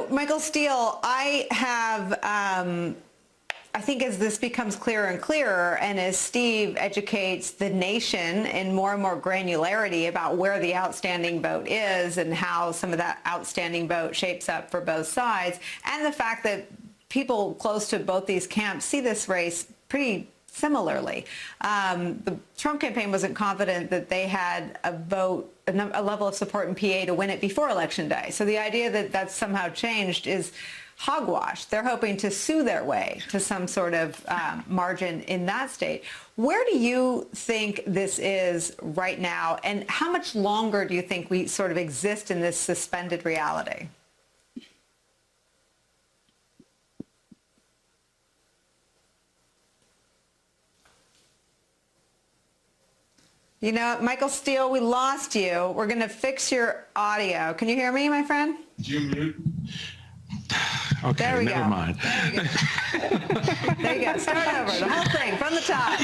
Michael Steele, I have, I think as this becomes clearer and clearer, and as Steve educates the nation in more and more granularity about where the outstanding vote is and how some of that outstanding vote shapes up for both sides, and the fact that people close to both these camps see this race pretty similarly. The Trump campaign wasn't confident that they had a level of support in PA to win it before Election Day. So the idea that that's somehow changed is hogwash. They're hoping to sue their way to some sort of margin in that state. Where do you think this is right now, and how much longer do you think we sort of exist in this suspended reality? Michael Steele, we lost you. We're going to fix your audio. Can you hear me, my friend? Did you mute? Okay, there we never go. mind. There you go. There you go. Start over. The whole thing from the top.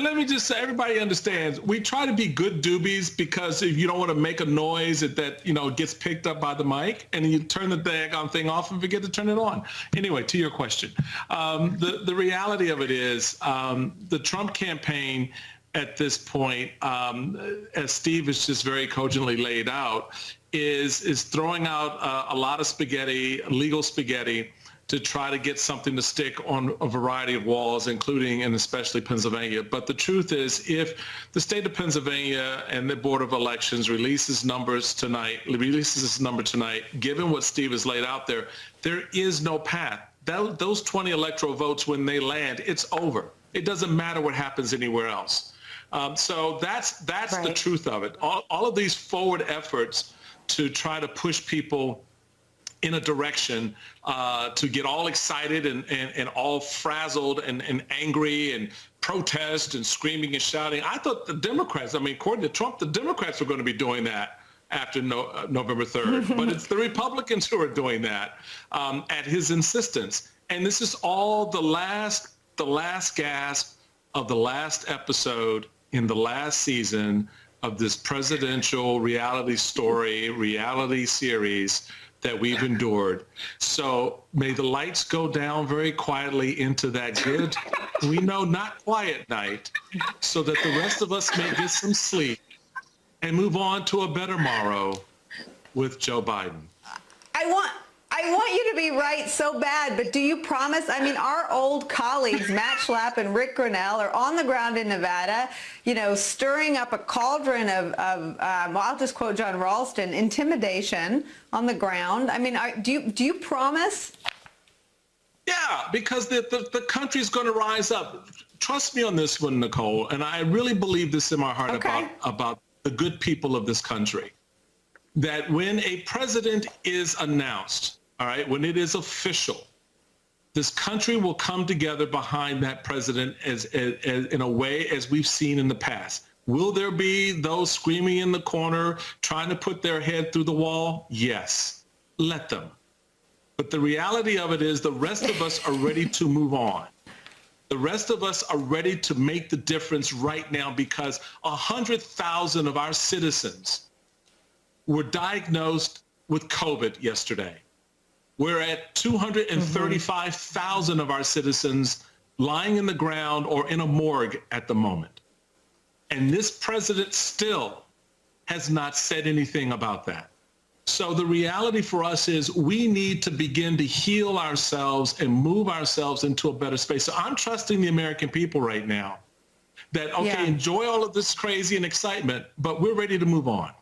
Let me just say, everybody understands. We try to be good doobies because if you don't want to make a noise that gets picked up by the mic, and you turn the daggone thing off and forget to turn it on. Anyway, to your question, the reality of it is the Trump campaign at this point, as Steve has just very cogently laid out, is throwing out a lot of spaghetti, legal spaghetti, to try to get something to stick on a variety of walls, including and especially Pennsylvania. But the truth is, if the state of Pennsylvania and the Board of Elections releases this number tonight, given what Steve has laid out there is no path. Those 20 electoral votes, when they land, it's over. It doesn't matter what happens anywhere else. So that's right. The truth of it. All of these forward efforts to try to push people in a direction to get all excited and all frazzled and angry and protest and screaming and shouting. I thought the Democrats, according to Trump, the Democrats were going to be doing that after November 3rd. But it's the Republicans who are doing that at his insistence. And this is all the last gasp of the last episode in the last season of this presidential reality series that we've endured. So may the lights go down very quietly into that good, we know not quiet night, so that the rest of us may get some sleep and move on to a better morrow with Joe Biden. I want you to be right so bad, but do you promise? Our old colleagues, Matt Schlapp and Rick Grinnell, are on the ground in Nevada, stirring up a cauldron of I'll just quote John Ralston, intimidation on the ground. Do you promise? Yeah, because the country's going to rise up. Trust me on this one, Nicole, and I really believe this in my heart about the good people of this country, that when a president is announced, all right, when it is official, this country will come together behind that president as in a way as we've seen in the past. Will there be those screaming in the corner, trying to put their head through the wall? Yes, let them. But the reality of it is the rest of us are ready to move on. The rest of us are ready to make the difference right now, because 100,000 of our citizens were diagnosed with COVID yesterday. We're at 235,000 of our citizens lying in the ground or in a morgue at the moment. And this president still has not said anything about that. So the reality for us is we need to begin to heal ourselves and move ourselves into a better space. So I'm trusting the American people right now that, enjoy all of this crazy and excitement, but we're ready to move on.